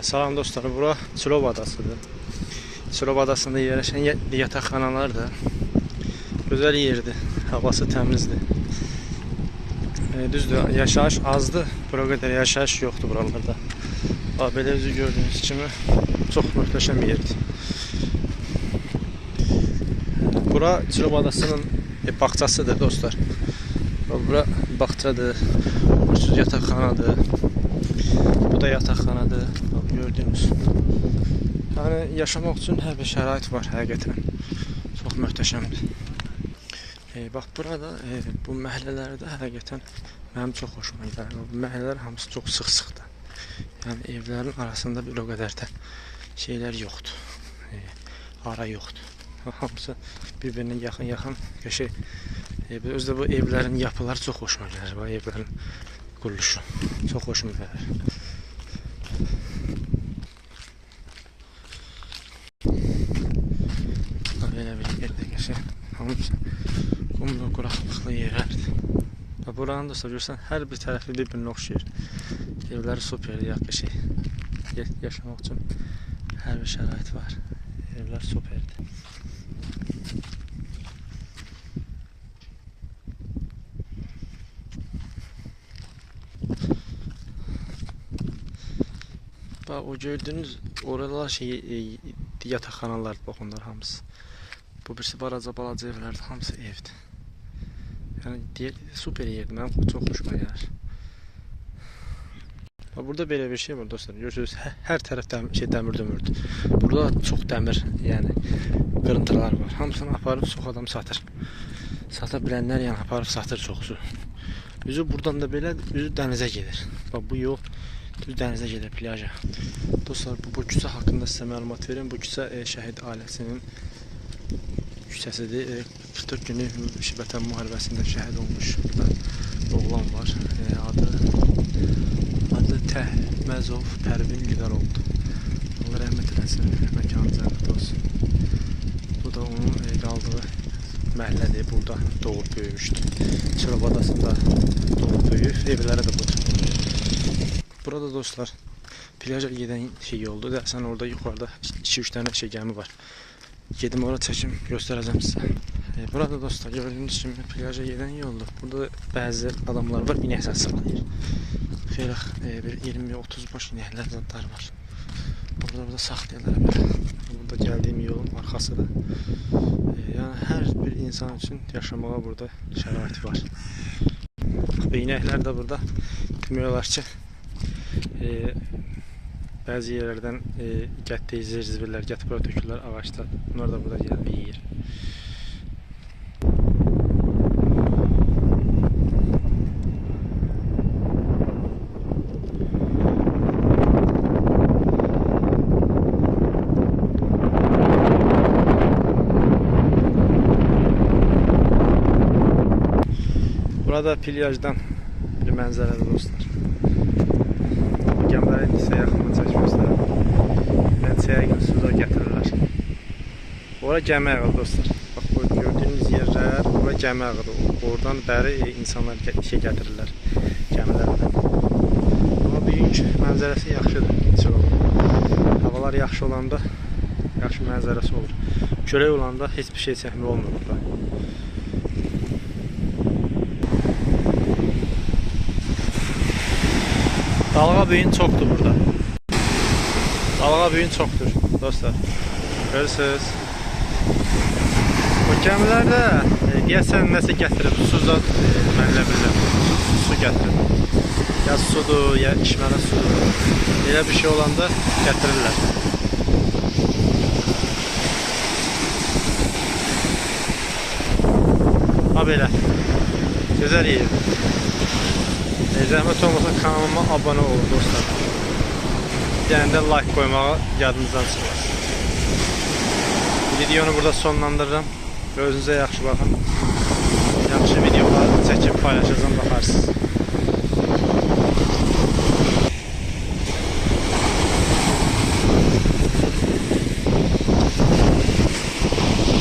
Salam dostlar, bura Çilov adasıdır. Çilov adasında yerləşən yataqxanalar da gözəl yerdir, havası təmizdir. Düzdür, yaşayış azdır, bura qədər yaşayış yoxdur buralarda. Belə özü gördüyünüz kimi çox möhtəşəm yerdir. Bura Çilov adasının bağçasıdır dostlar. Bura bağçadır, uçsuz yataqxanadır. Bu da yataqxanadır, gördüyünüz. Yəni yaşamaq üçün hər bir şərait var həqiqətən. Çox möhtəşəmdir. Bax burada bu məhəllələrdə həqiqətən mənim çox xoşuma gəlir. Bu məhəllələr hamısı çox sıx-sıxdır. Yəni evlərin arasında bir o qədər də şeylər yoxdur. Ara yoxdur. Hamısı bir-birinə yaxın qəşəng. Özdə bu evlərin yapıları çox xoşuma gəlir. Bu evlərin quruluşu çox xoşuma gəlir. Belə bir yerdə qəşəng. Hamısı qumlu, quraqlıqlı yerlərdir. Buranı da görsən, hər bir tərəfi bir-birinə oxşayır. Evləri superdir, qəşəng. Yaşamaq üçün hər bir şərait var. Evlər superdir. Bax, o gördüyünüz oralar yataqxanalardır, bax onlar hamısı. Bu birisi balaca evlərdir, hamısı evdir. Yəni super yerdir, mənim çox xoşuma gəlir. Burada belə bir şey var dostlar, görürsünüz, hər tərəf dəmir-dömürdür. Burada çox dəmir, yəni qırıntılar var. Hamısını aparıb çox adam satır. Sata bilənlər yəni aparıb satır çoxsu. Üzü buradan da belə, üzü dənizə gedir. Bax, bu yol düz dənizə gedir, plaja. Dostlar, bu küçə haqqında sizə məlumat verim. Bu küçə şəhid ailəsinin küçəsidir. 44 günlük Vətən müharibəsində şəhid olmuş oğlan var. Adı Təhməzov Pərvin Lidarovdur. Allah rəhmət eləsin, məkanı cənnət olsun. Bu da onun qaldığı məhəllədir. Burada doğub böyümüşdür. Çilov adasında doğub böyüyüb, evlərə də budur. Burada dostlar, plaja gedən yoldur. Sən orada yuxarıda 2-3 dənə gəmi var. Gedim orada çəkim, göstərəcəm sizə. Burada dostlar, gördüyünüz kimi plaja gedən yoldur. Burada bəzi adamlar var, inək saxlayır. Xeyli bir 20-30 baş inəklər zadlar var. Burada saxlayırlar belə. Burada gəldiyim yolun arxasıdır. Yəni hər bir insan üçün yaşamağa burada şərait var. İnəklər də burada demək olar ki, bəzi yerlərdən gətdiyi zirzibillər gətib bura tökürlər ağaçda. Bunlar da burada gəlib yeyir. Burada plyajdan bir mənzərədir dostlar. Gəmiləri sizə yaxından çəkmişlər. Yəqin suda gətirirlər. Ora gəmi ağı dostlar. Bax, gördüyünüz yerlər, ora gəmi ağıdır. Oradan bəri insanlar işə gətirirlər gəmilərlə. Amma bugünkü mənzərəsi yaxşıdır. Havalar yaxşı olanda yaxşı mənzərəsi olur. Külək olanda heç bir şey çəkmək olmur burada. Dalğa büyün çoxdur burada. Dalğa büyün çoxdur dostlar. Görürsünüz. Bu gəmilərdə deyəsən nəsə gətirib, suzat mənlə bilirəm. Su gətirib. Ya sudur, ya içməli sudur. Elə bir şey olanda gətirirlər. Ha belə. Gözəl yer. Zəhmət olmasa kanalıma abunə olun dostlar. Bir dənə də like qoymağı yadınızdan çıxmasın. Videonu burada sonlandırıram. Özünüzə yaxşı baxın. Yaxşı videolar çəkib paylaşacağım, baxarsınız.